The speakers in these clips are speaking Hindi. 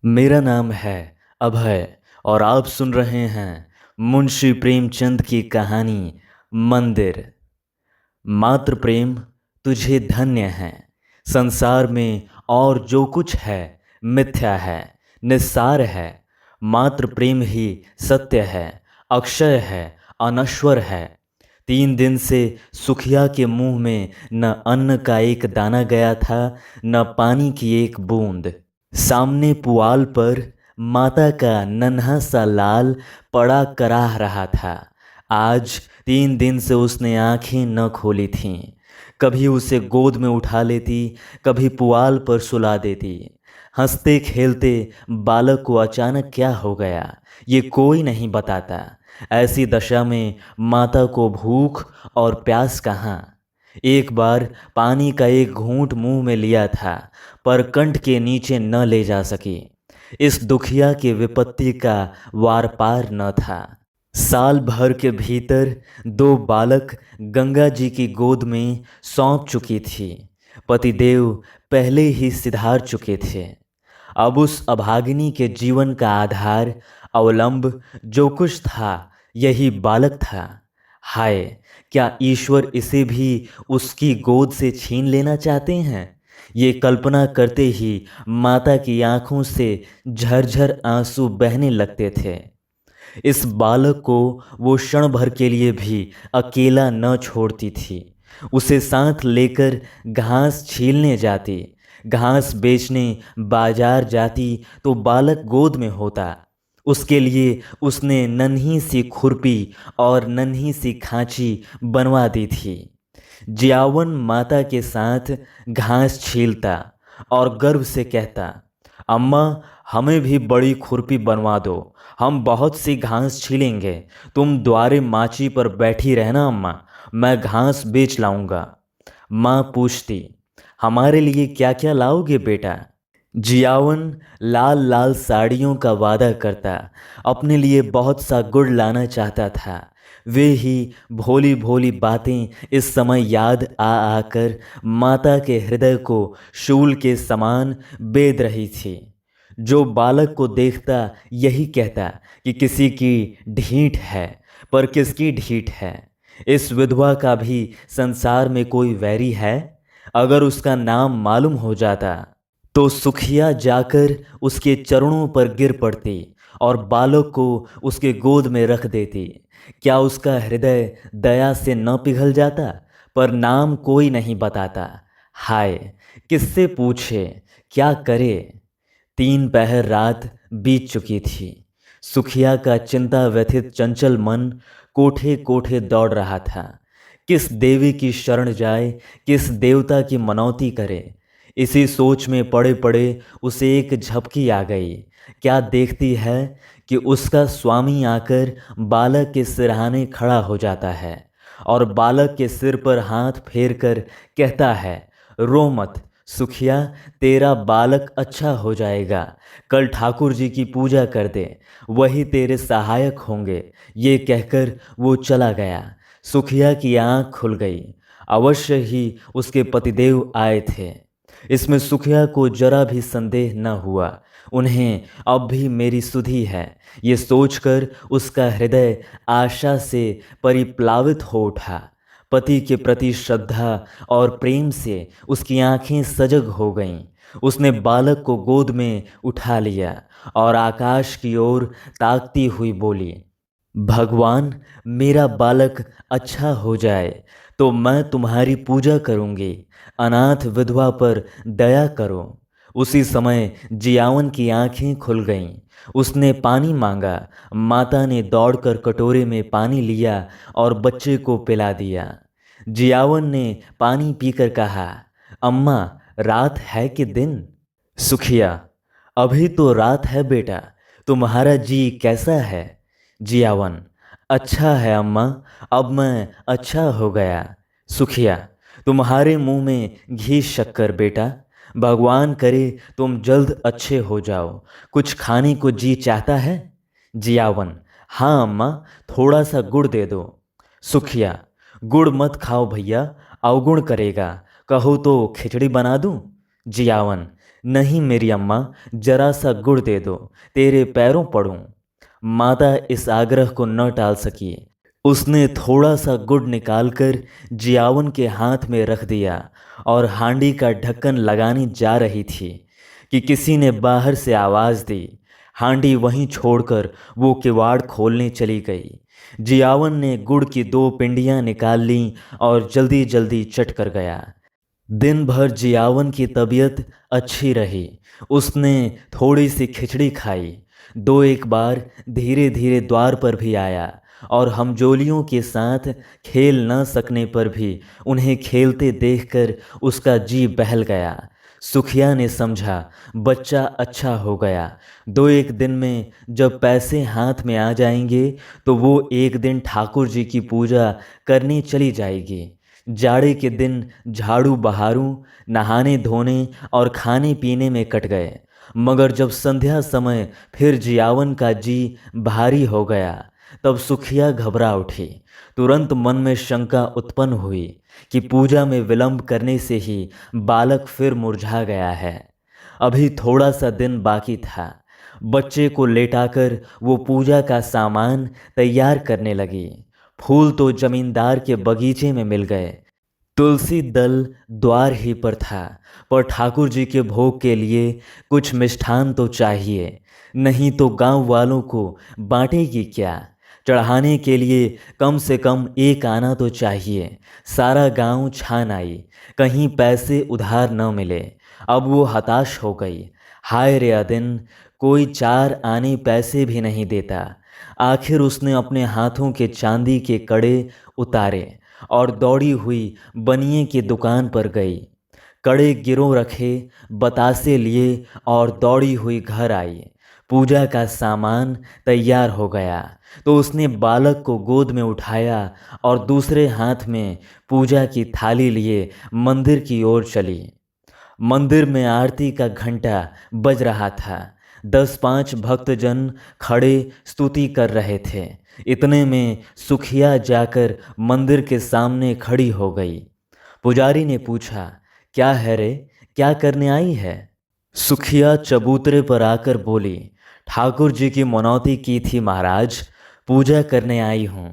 मेरा नाम है अभय और आप सुन रहे हैं मुंशी प्रेमचंद की कहानी मंदिर। मात्र प्रेम तुझे धन्य है। संसार में और जो कुछ है मिथ्या है, निस्सार है। मात्र प्रेम ही सत्य है, अक्षय है, अनश्वर है। 3 दिन से सुखिया के मुंह में न अन्न का एक दाना गया था, न पानी की एक बूंद। सामने पुआल पर माता का नन्हा सा लाल पड़ा कराह रहा था। आज 3 दिन से उसने आंखें न खोली थीं। कभी उसे गोद में उठा लेती, कभी पुआल पर सुला देती। हंसते खेलते बालक को अचानक क्या हो गया, ये कोई नहीं बताता। ऐसी दशा में माता को भूख और प्यास कहाँ। एक बार पानी का एक घूंट मुंह में लिया था, पर कंठ के नीचे न ले जा सकी। इस दुखिया की विपत्ति का वार पार न था। साल भर के भीतर 2 बालक गंगा जी की गोद में सौंप चुकी थी। पतिदेव पहले ही सिधार चुके थे। अब उस अभागिनी के जीवन का आधार, अवलंब जो कुछ था, यही बालक था। हाय, क्या ईश्वर इसे भी उसकी गोद से छीन लेना चाहते हैं? ये कल्पना करते ही माता की आंखों से झरझर आंसू बहने लगते थे। इस बालक को वो क्षण भर के लिए भी अकेला न छोड़ती थी। उसे साथ लेकर घास छीलने जाती, घास बेचने बाजार जाती तो बालक गोद में होता। उसके लिए उसने नन्ही सी खुरपी और नन्ही सी खांची बनवा दी थी। जियावन माता के साथ घास छीलता और गर्व से कहता, अम्मा, हमें भी बड़ी खुरपी बनवा दो, हम बहुत सी घास छीलेंगे। तुम द्वारे माची पर बैठी रहना अम्मा, मैं घास बेच लाऊंगा। माँ पूछती, हमारे लिए क्या क्या लाओगे बेटा? जियावन लाल लाल साड़ियों का वादा करता, अपने लिए बहुत सा गुड़ लाना चाहता था। वे ही भोली भोली बातें इस समय याद आ आकर माता के हृदय को शूल के समान बेध रही थी। जो बालक को देखता यही कहता कि किसी की ढीठ है, पर किसकी ढीठ है? इस विधवा का भी संसार में कोई वैरी है? अगर उसका नाम मालूम हो जाता तो सुखिया जाकर उसके चरणों पर गिर पड़ती और बालक को उसके गोद में रख देती। क्या उसका हृदय दया से न पिघल जाता? पर नाम कोई नहीं बताता। हाय, किससे पूछे, क्या करे? 3 पहर रात बीत चुकी थी। सुखिया का चिंता व्यथित चंचल मन कोठे कोठे दौड़ रहा था। किस देवी की शरण जाए, किस देवता की मनौती करे? इसी सोच में पड़े पड़े उसे एक झपकी आ गई। क्या देखती है कि उसका स्वामी आकर बालक के सिरहाने खड़ा हो जाता है और बालक के सिर पर हाथ फेर कर कहता है, रो मत सुखिया, तेरा बालक अच्छा हो जाएगा। कल ठाकुर जी की पूजा कर दे, वही तेरे सहायक होंगे। ये कहकर वो चला गया। सुखिया की आंख खुल गई। अवश्य ही उसके पतिदेव आए थे। इसमें सुखिया को जरा भी संदेह न हुआ। उन्हें अब भी मेरी सुधि है, ये सोचकर उसका हृदय आशा से परिप्लावित हो उठा। पति के प्रति श्रद्धा और प्रेम से उसकी आंखें सजग हो गईं। उसने बालक को गोद में उठा लिया और आकाश की ओर ताकती हुई बोली, भगवान, मेरा बालक अच्छा हो जाए तो मैं तुम्हारी पूजा करूंगी। अनाथ विधवा पर दया करो। उसी समय जियावन की आंखें खुल गईं। उसने पानी मांगा। माता ने दौड़कर कटोरे में पानी लिया और बच्चे को पिला दिया। जियावन ने पानी पीकर कहा, अम्मा, रात है कि दिन? सुखिया, अभी तो रात है बेटा, तुम्हारा जी कैसा है? जियावन, अच्छा है अम्मा, अब मैं अच्छा हो गया। सुखिया, तुम्हारे मुंह में घी शक्कर बेटा, भगवान करे तुम जल्द अच्छे हो जाओ। कुछ खाने को जी चाहता है? जियावन, हाँ अम्मा, थोड़ा सा गुड़ दे दो। सुखिया, गुड़ मत खाओ भैया, अवगुण करेगा, कहो तो खिचड़ी बना दूं? जियावन, नहीं मेरी अम्मा, जरा सा गुड़ दे दो, तेरे पैरों पड़ूं। माता इस आग्रह को न टाल सकी। उसने थोड़ा सा गुड़ निकालकर जियावन के हाथ में रख दिया और हांडी का ढक्कन लगाने जा रही थी कि किसी ने बाहर से आवाज़ दी। हांडी वहीं छोड़कर वो किवाड़ खोलने चली गई। जियावन ने गुड़ की 2 पिंडियाँ निकाल लीं और जल्दी जल्दी चट कर गया। दिन भर जियावन की तबीयत अच्छी रही। उसने थोड़ी सी खिचड़ी खाई। 2-1 बार धीरे धीरे द्वार पर भी आया और हमजोलियों के साथ खेल न सकने पर भी उन्हें खेलते देखकर उसका जी बहल गया। सुखिया ने समझा बच्चा अच्छा हो गया। 2-1 दिन में जब पैसे हाथ में आ जाएंगे तो वो एक दिन ठाकुर जी की पूजा करने चली जाएगी। जाड़े के दिन झाड़ू बहारू, नहाने धोने और खाने पीने में कट गए। मगर जब संध्या समय फिर जियावन का जी भारी हो गया तब सुखिया घबरा उठी। तुरंत मन में शंका उत्पन्न हुई कि पूजा में विलंब करने से ही बालक फिर मुरझा गया है। अभी थोड़ा सा दिन बाकी था। बच्चे को लेटाकर वो पूजा का सामान तैयार करने लगी। फूल तो जमींदार के बगीचे में मिल गए। तुलसी दल द्वार ही पर था, पर ठाकुर जी के भोग के लिए कुछ मिष्ठान तो चाहिए, नहीं तो गांव वालों को बांटेगी क्या। चढ़ाने के लिए कम से कम 1 आना तो चाहिए। सारा गांव छान आई, कहीं पैसे उधार न मिले। अब वो हताश हो गई। हाय रे अदिन, कोई 4 आने पैसे भी नहीं देता। आखिर उसने अपने हाथों के चांदी के कड़े उतारे और दौड़ी हुई बनिए की दुकान पर गई। कड़े गिरों रखे, बतासे लिए और दौड़ी हुई घर आई। पूजा का सामान तैयार हो गया तो उसने बालक को गोद में उठाया और दूसरे हाथ में पूजा की थाली लिए मंदिर की ओर चली। मंदिर में आरती का घंटा बज रहा था। 10-5 भक्तजन खड़े स्तुति कर रहे थे। इतने में सुखिया जाकर मंदिर के सामने खड़ी हो गई। पुजारी ने पूछा, क्या है रे, क्या करने आई है। सुखिया चबूतरे पर आकर बोली, ठाकुर जी की मनौती की थी महाराज, पूजा करने आई हूँ।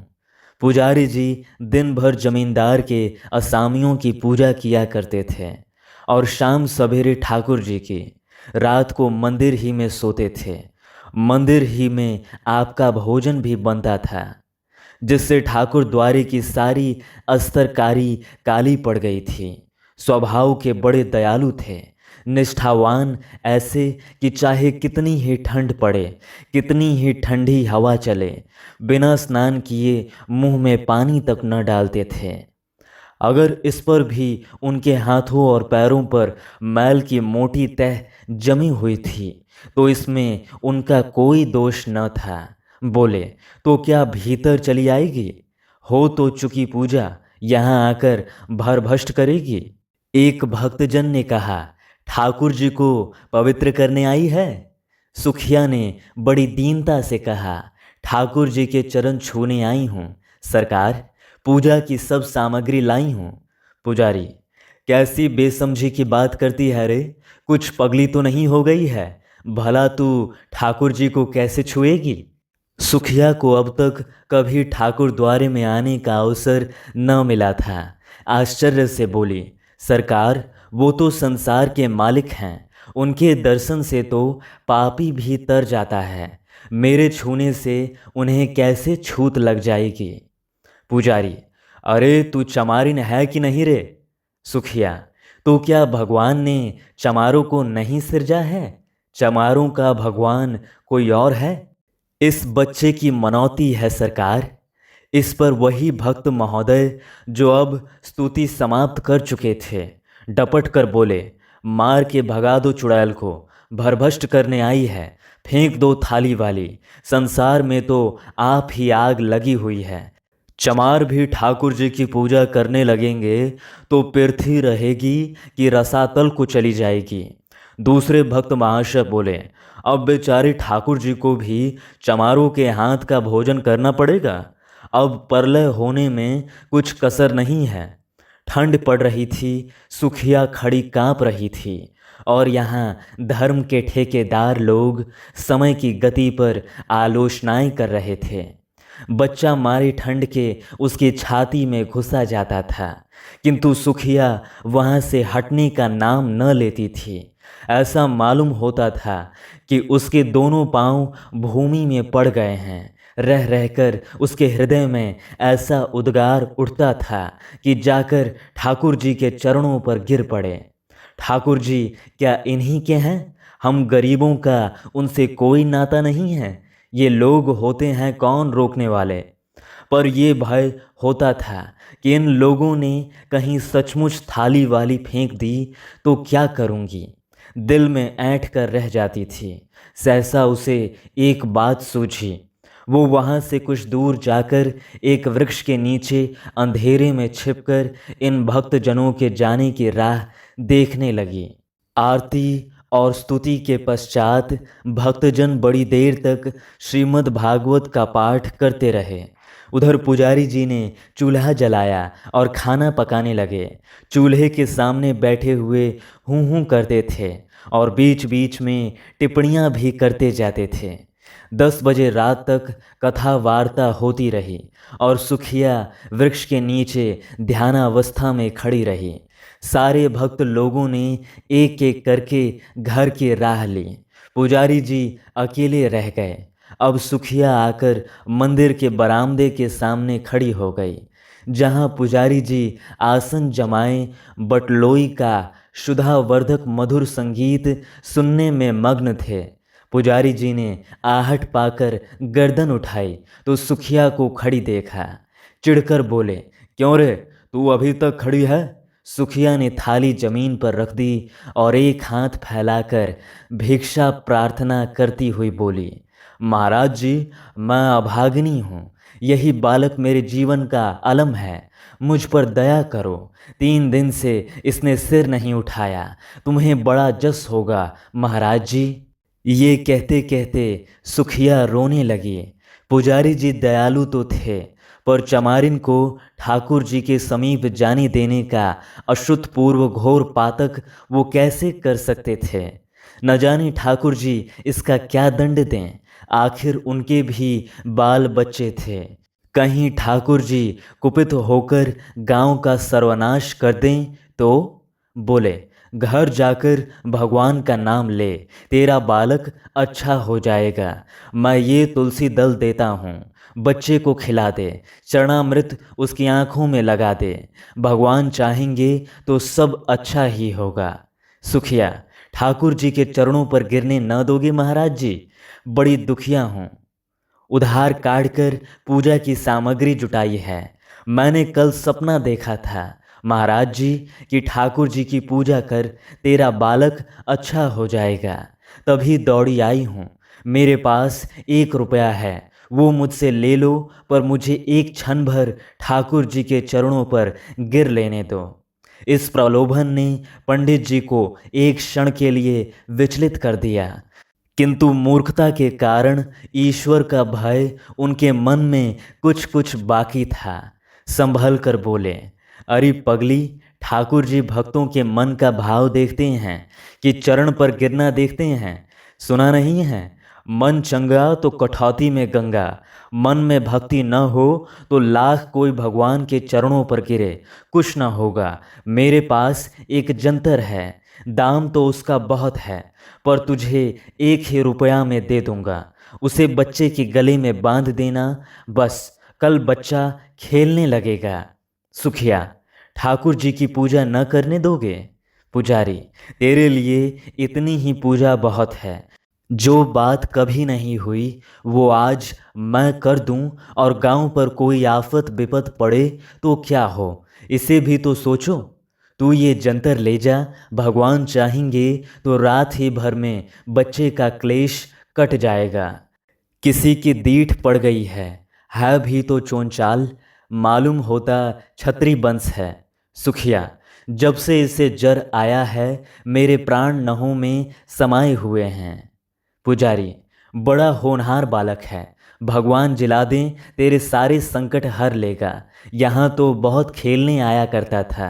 पुजारी जी दिन भर जमींदार के असामियों की पूजा किया करते थे और शाम सवेरे ठाकुर जी की। रात को मंदिर ही में सोते थे। मंदिर ही में आपका भोजन भी बनता था, जिससे ठाकुर द्वारे की सारी अस्तरकारी काली पड़ गई थी। स्वभाव के बड़े दयालु थे, निष्ठावान, ऐसे कि चाहे कितनी ही ठंड पड़े, कितनी ही ठंडी हवा चले, बिना स्नान किए मुंह में पानी तक न डालते थे। अगर इस पर भी उनके हाथों और पैरों पर मैल की मोटी तह जमी हुई थी तो इसमें उनका कोई दोष न था। बोले, तो क्या भीतर चली आएगी? हो तो चुकी पूजा, यहाँ आकर भरभष्ट करेगी। एक भक्तजन ने कहा, ठाकुर जी को पवित्र करने आई है। सुखिया ने बड़ी दीनता से कहा, ठाकुर जी के चरण छूने आई हूँ सरकार, पूजा की सब सामग्री लाई हूँ। पुजारी, कैसी बेसमझी की बात करती है रे, कुछ पगली तो नहीं हो गई है? भला तू ठाकुर जी को कैसे छुएगी? सुखिया को अब तक कभी ठाकुर द्वारे में आने का अवसर न मिला था। आश्चर्य से बोली, सरकार, वो तो संसार के मालिक हैं, उनके दर्शन से तो पापी भी तर जाता है, मेरे छूने से उन्हें कैसे छूत लग जाएगी। पुजारी, अरे तू चमारिन है कि नहीं रे? सुखिया, तो क्या भगवान ने चमारों को नहीं सिरजा है? चमारों का भगवान कोई और है? इस बच्चे की मनौती है सरकार। इस पर वही भक्त महोदय जो अब स्तुति समाप्त कर चुके थे डपट कर बोले, मार के भगा दो चुड़ैल को, भरभष्ट करने आई है, फेंक दो थाली वाली, संसार में तो आप ही आग लगी हुई है। चमार भी ठाकुर जी की पूजा करने लगेंगे तो पृथ्वी रहेगी कि रसातल को चली जाएगी। दूसरे भक्त महाशय बोले, अब बेचारे ठाकुर जी को भी चमारों के हाथ का भोजन करना पड़ेगा। अब परलय होने में कुछ कसर नहीं है। ठंड पड़ रही थी, सुखिया खड़ी कांप रही थी। और यहाँ धर्म के ठेकेदार लोग समय की गति पर आलोचनाएं कर रहे थे। बच्चा मारे ठंड के उसकी छाती में घुसा जाता था, किंतु सुखिया वहाँ से हटने का नाम न लेती थी। ऐसा मालूम होता था कि उसके दोनों पांव भूमि में पड़ गए हैं। रह रहकर उसके हृदय में ऐसा उद्गार उठता था कि जाकर ठाकुर जी के चरणों पर गिर पड़े। ठाकुर जी क्या इन्हीं के हैं? हम गरीबों का उनसे कोई नाता नहीं है। ये लोग होते हैं कौन रोकने वाले? पर यह भय होता था कि इन लोगों ने कहीं सचमुच थाली वाली फेंक दी तो क्या करूंगी। दिल में ऐंठ कर रह जाती थी। सहसा उसे एक बात सूझी। वो वहाँ से कुछ दूर जाकर एक वृक्ष के नीचे अंधेरे में छिपकर इन भक्तजनों के जाने की राह देखने लगी। आरती और स्तुति के पश्चात भक्तजन बड़ी देर तक श्रीमद् भागवत का पाठ करते रहे। उधर पुजारी जी ने चूल्हा जलाया और खाना पकाने लगे। चूल्हे के सामने बैठे हुए हूँ हूँ करते थे और बीच बीच में टिप्पणियाँ भी करते जाते थे। 10 बजे रात तक कथा वार्ता होती रही और सुखिया वृक्ष के नीचे ध्यानावस्था में खड़ी रही। सारे भक्त लोगों ने एक एक करके घर की राह ली। पुजारी जी अकेले रह गए। अब सुखिया आकर मंदिर के बरामदे के सामने खड़ी हो गई, जहाँ पुजारी जी आसन जमाए बटलोई का शुद्धावर्धक मधुर संगीत सुनने में मग्न थे। पुजारी जी ने आहट पाकर गर्दन उठाई तो सुखिया को खड़ी देखा। चिढ़कर बोले, क्यों रे, तू अभी तक खड़ी है? सुखिया ने थाली जमीन पर रख दी और एक हाथ फैलाकर भिक्षा प्रार्थना करती हुई बोली, महाराज जी, मैं अभागिनी हूँ। यही बालक मेरे जीवन का अलम है। मुझ पर दया करो। 3 दिन से इसने सिर नहीं उठाया। तुम्हें बड़ा जस होगा महाराज जी। ये कहते कहते सुखिया रोने लगी। पुजारी जी दयालु तो थे, पर चमारिन को ठाकुर जी के समीप जाने देने का अश्रुतपूर्व घोर पातक वो कैसे कर सकते थे? न जाने ठाकुर जी इसका क्या दंड दें। आखिर उनके भी बाल बच्चे थे। कहीं ठाकुर जी कुपित होकर गांव का सर्वनाश कर दें तो? बोले, घर जाकर भगवान का नाम ले, तेरा बालक अच्छा हो जाएगा। मैं ये तुलसी दल देता हूँ, बच्चे को खिला दे, चरणामृत उसकी आंखों में लगा दे। भगवान चाहेंगे तो सब अच्छा ही होगा। सुखिया, ठाकुर जी के चरणों पर गिरने न दोगे महाराज जी? बड़ी दुखिया हूँ। उधार काट कर पूजा की सामग्री जुटाई है। मैंने कल सपना देखा था महाराज जी कि ठाकुर जी की पूजा कर तेरा बालक अच्छा हो जाएगा। तभी दौड़ी आई हूँ। मेरे पास 1 रुपया है, वो मुझसे ले लो, पर मुझे एक क्षण भर ठाकुर जी के चरणों पर गिर लेने दो। इस प्रलोभन ने पंडित जी को एक क्षण के लिए विचलित कर दिया, किंतु मूर्खता के कारण ईश्वर का भय उनके मन में कुछ कुछ बाकी था। संभल कर बोले, अरे पगली, ठाकुर जी भक्तों के मन का भाव देखते हैं कि चरण पर गिरना देखते हैं? सुना नहीं है, मन चंगा तो कठौती में गंगा। मन में भक्ति न हो तो लाख कोई भगवान के चरणों पर गिरे, कुछ न होगा। मेरे पास एक जंतर है, दाम तो उसका बहुत है, पर तुझे 1 ही रुपया में दे दूंगा। उसे बच्चे के गले में बांध देना, बस कल बच्चा खेलने लगेगा। सुखिया, ठाकुर जी की पूजा न करने दोगे? पुजारी, तेरे लिए इतनी ही पूजा बहुत है। जो बात कभी नहीं हुई वो आज मैं कर दूं, और गांव पर कोई आफत विपत पड़े तो क्या हो, इसे भी तो सोचो। तू ये जंतर ले जा, भगवान चाहेंगे तो रात ही भर में बच्चे का क्लेश कट जाएगा। किसी की दीठ पड़ गई है भी तो चोंचाल, मालूम होता छत्री बंस है। सुखिया, जब से इसे जर आया है मेरे प्राण नहों में समाये हुए हैं। पुजारी, बड़ा होनहार बालक है, भगवान जिला दें तेरे सारे संकट हर लेगा। यहाँ तो बहुत खेलने आया करता था,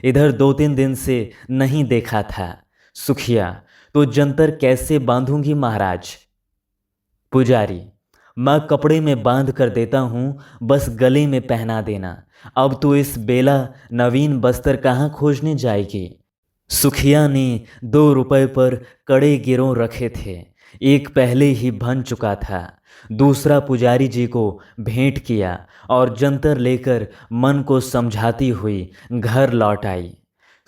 इधर 2-3 दिन से नहीं देखा था। सुखिया, तो जंतर कैसे बांधूंगी महाराज? पुजारी, मैं कपड़े में बांध कर देता हूँ, बस गले में पहना देना। अब तो इस बेला नवीन बस्तर कहाँ खोजने जाएगी? सुखिया ने 2 रुपए पर कड़े गिरों रखे थे। एक पहले ही बन चुका था, दूसरा पुजारी जी को भेंट किया और जंतर लेकर मन को समझाती हुई घर लौट आई।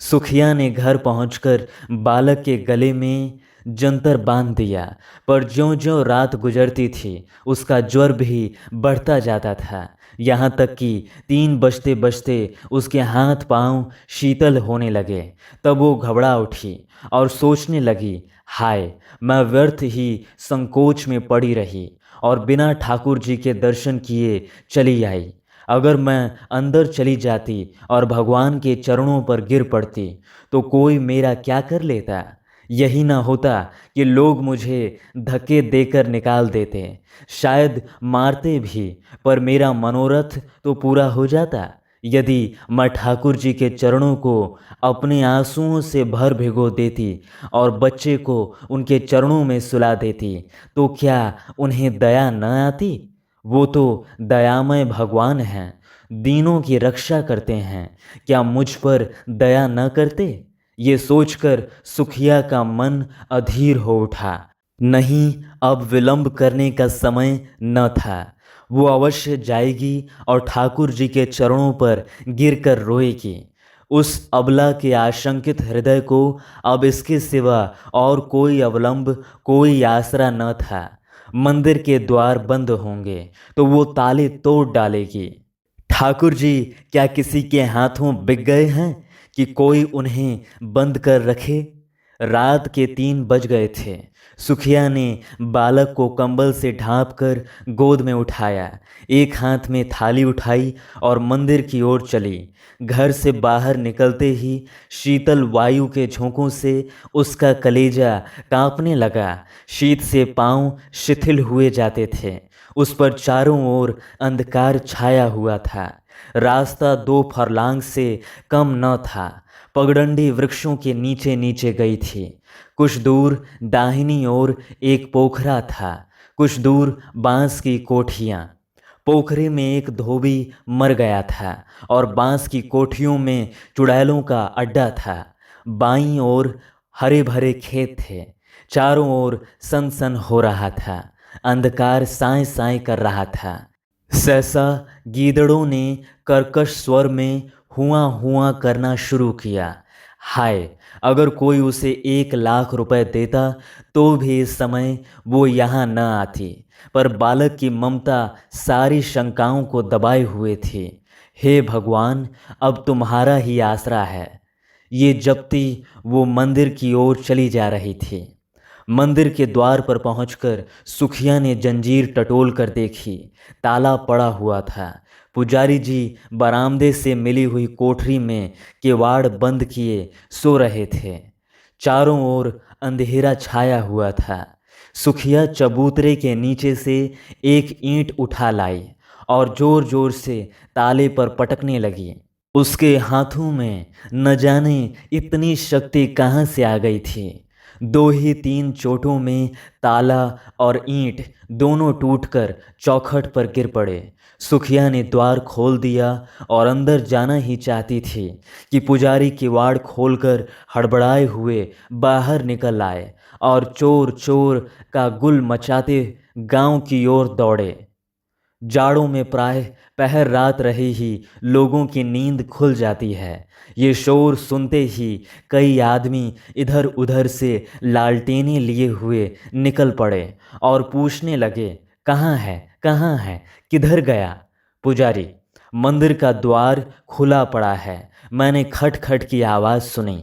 सुखिया ने घर पहुंचकर बालक के गले में जंतर बांध दिया, पर ज्यों-ज्यों रात गुजरती थी उसका ज्वर भी बढ़ता जाता था, यहाँ तक कि 3 बजते बजते उसके हाथ पांव शीतल होने लगे। तब वो घबरा उठी और सोचने लगी, हाय, मैं व्यर्थ ही संकोच में पड़ी रही और बिना ठाकुर जी के दर्शन किए चली आई। अगर मैं अंदर चली जाती और भगवान के चरणों पर गिर पड़ती तो कोई मेरा क्या कर लेता? यही ना होता कि लोग मुझे धक्के देकर निकाल देते, शायद मारते भी, पर मेरा मनोरथ तो पूरा हो जाता। यदि मैं ठाकुर जी के चरणों को अपने आंसुओं से भर भिगो देती और बच्चे को उनके चरणों में सुला देती, तो क्या उन्हें दया न आती? वो तो दयामय भगवान हैं, दीनों की रक्षा करते हैं, क्या मुझ पर दया न करते? ये सोचकर सुखिया का मन अधीर हो उठा। नहीं, अब विलंब करने का समय न था। वो अवश्य जाएगी और ठाकुर जी के चरणों पर गिरकर रोएगी। उस अबला के आशंकित हृदय को अब इसके सिवा और कोई अवलंब, कोई आसरा न था। मंदिर के द्वार बंद होंगे तो वो ताले तोड़ डालेगी। ठाकुर जी क्या किसी के हाथों बिक गए हैं कि कोई उन्हें बंद कर रखे? रात के 3 बज गए थे। सुखिया ने बालक को कंबल से ढांप कर गोद में उठाया, एक हाथ में थाली उठाई और मंदिर की ओर चली। घर से बाहर निकलते ही शीतल वायु के झोंकों से उसका कलेजा कांपने लगा। शीत से पांव शिथिल हुए जाते थे। उस पर चारों ओर अंधकार छाया हुआ था। रास्ता 2 फरलांग से कम न था। पगडंडी वृक्षों के नीचे नीचे गई थी। कुछ दूर दाहिनी ओर एक पोखरा था, कुछ दूर बांस की कोठियाँ। पोखरे में एक धोबी मर गया था और बांस की कोठियों में चुड़ैलों का अड्डा था। बाईं ओर हरे भरे खेत थे। चारों ओर सनसन हो रहा था। अंधकार साए साए कर रहा था। सहसा गीदड़ों ने कर्कश स्वर में हुआ हुआ करना शुरू किया। हाय, अगर कोई उसे 1 लाख रुपए देता तो भी इस समय वो यहाँ न आती, पर बालक की ममता सारी शंकाओं को दबाए हुए थी। हे भगवान, अब तुम्हारा ही आसरा है। ये जपती वो मंदिर की ओर चली जा रही थी। मंदिर के द्वार पर पहुंचकर सुखिया ने जंजीर टटोल कर देखी, ताला पड़ा हुआ था। पुजारी जी बरामदे से मिली हुई कोठरी में किवाड़ बंद किए सो रहे थे। चारों ओर अंधेरा छाया हुआ था। सुखिया चबूतरे के नीचे से एक ईंट उठा लाई और जोर जोर से ताले पर पटकने लगी। उसके हाथों में न जाने इतनी शक्ति कहाँ से आ गई थी। 2 ही 3 चोटों में ताला और ईंट दोनों टूटकर चौखट पर गिर पड़े। सुखिया ने द्वार खोल दिया और अंदर जाना ही चाहती थी कि पुजारी किवाड़ खोलकर हड़बड़ाए हुए बाहर निकल आए और चोर चोर का गुल मचाते गांव की ओर दौड़े। जाड़ों में प्रायः पहर रात रहे ही लोगों की नींद खुल जाती है। ये शोर सुनते ही कई आदमी इधर उधर से लालटेनें लिए हुए निकल पड़े और पूछने लगे, कहाँ है, कहाँ है, किधर गया? पुजारी, मंदिर का द्वार खुला पड़ा है, मैंने खट खट की आवाज़ सुनी।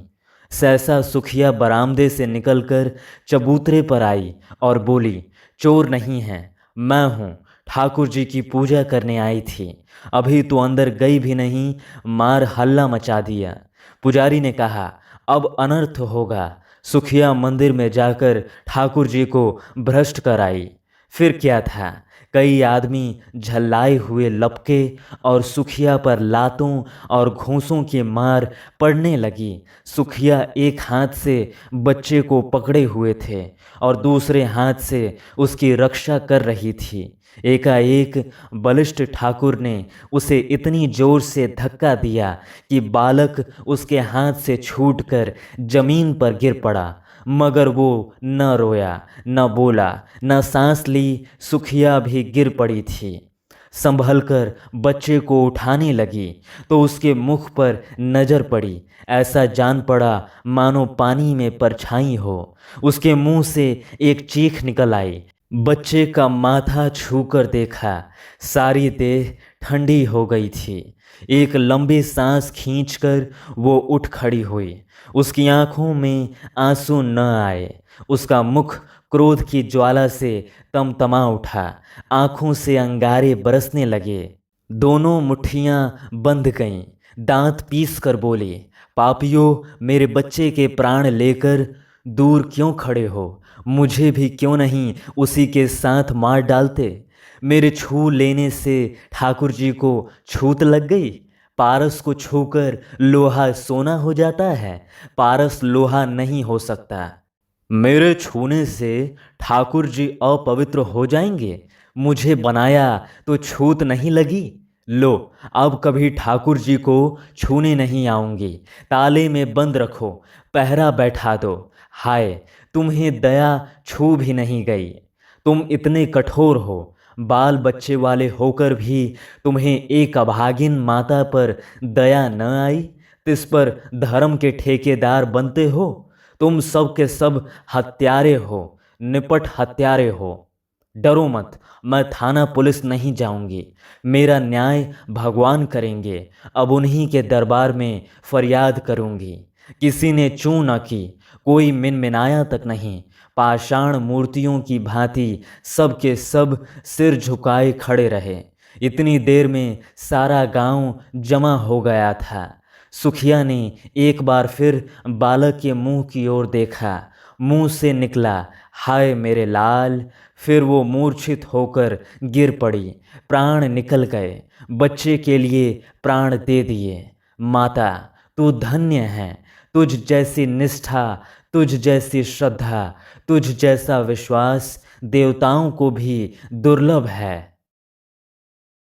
सहसा सुखिया बरामदे से निकलकर चबूतरे पर आई और बोली, चोर नहीं है, मैं हूँ, ठाकुर जी की पूजा करने आई थी। अभी तो अंदर गई भी नहीं, मार हल्ला मचा दिया। पुजारी ने कहा, अब अनर्थ होगा। सुखिया मंदिर में जाकर ठाकुर जी को भ्रष्ट कर आई। फिर क्या था, कई आदमी झल्लाए हुए लपके और सुखिया पर लातों और घूंसों की मार पड़ने लगी। सुखिया एक हाथ से बच्चे को पकड़े हुए थे और दूसरे हाथ से उसकी रक्षा कर रही थी। एकाएक बलिष्ठ ठाकुर ने उसे इतनी जोर से धक्का दिया कि बालक उसके हाथ से छूटकर जमीन पर गिर पड़ा, मगर वो न रोया, न बोला, न सांस ली। सुखिया भी गिर पड़ी थी। संभलकर बच्चे को उठाने लगी तो उसके मुख पर नजर पड़ी। ऐसा जान पड़ा मानो पानी में परछाई हो। उसके मुंह से एक चीख निकल आई। बच्चे का माथा छूकर देखा, सारी देह ठंडी हो गई थी। एक लंबी सांस खींचकर वो उठ खड़ी हुई। उसकी आंखों में आंसू न आए। उसका मुख क्रोध की ज्वाला से तमतमा उठा। आंखों से अंगारे बरसने लगे। दोनों मुट्ठियां बंध गईं। दांत पीस कर बोली, पापियों, मेरे बच्चे के प्राण लेकर दूर क्यों खड़े हो? मुझे भी क्यों नहीं उसी के साथ मार डालते? मेरे छू लेने से ठाकुर जी को छूत लग गई। पारस को छूकर लोहा सोना हो जाता है, पारस लोहा नहीं हो सकता। मेरे छूने से ठाकुर जी अपवित्र हो जाएंगे। मुझे बनाया तो छूत नहीं लगी। लो, अब कभी ठाकुर जी को छूने नहीं आऊंगी। ताले में बंद रखो, पहरा बैठा दो। हाय, तुम्हें दया छू भी नहीं गई। तुम इतने कठोर हो, बाल बच्चे वाले होकर भी तुम्हें एक अभागिन माता पर दया न आई। तिस पर धर्म के ठेकेदार बनते हो। तुम सब के सब हत्यारे हो, निपट हत्यारे हो। डरो मत, मैं थाना पुलिस नहीं जाऊंगी। मेरा न्याय भगवान करेंगे। अब उन्हीं के दरबार में फरियाद करूंगी। किसी ने चूं न की, कोई मिनमिनाया तक नहीं। पाषाण मूर्तियों की भांति सब के सब सिर झुकाए खड़े रहे। इतनी देर में सारा गांव जमा हो गया था। सुखिया ने एक बार फिर बालक के मुंह की ओर देखा। मुंह से निकला, हाय मेरे लाल। फिर वो मूर्छित होकर गिर पड़ी। प्राण निकल गए। बच्चे के लिए प्राण दे दिए। माता, तू धन्य है। तुझ जैसी निष्ठा, तुझ जैसी श्रद्धा, तुझ जैसा विश्वास देवताओं को भी दुर्लभ है।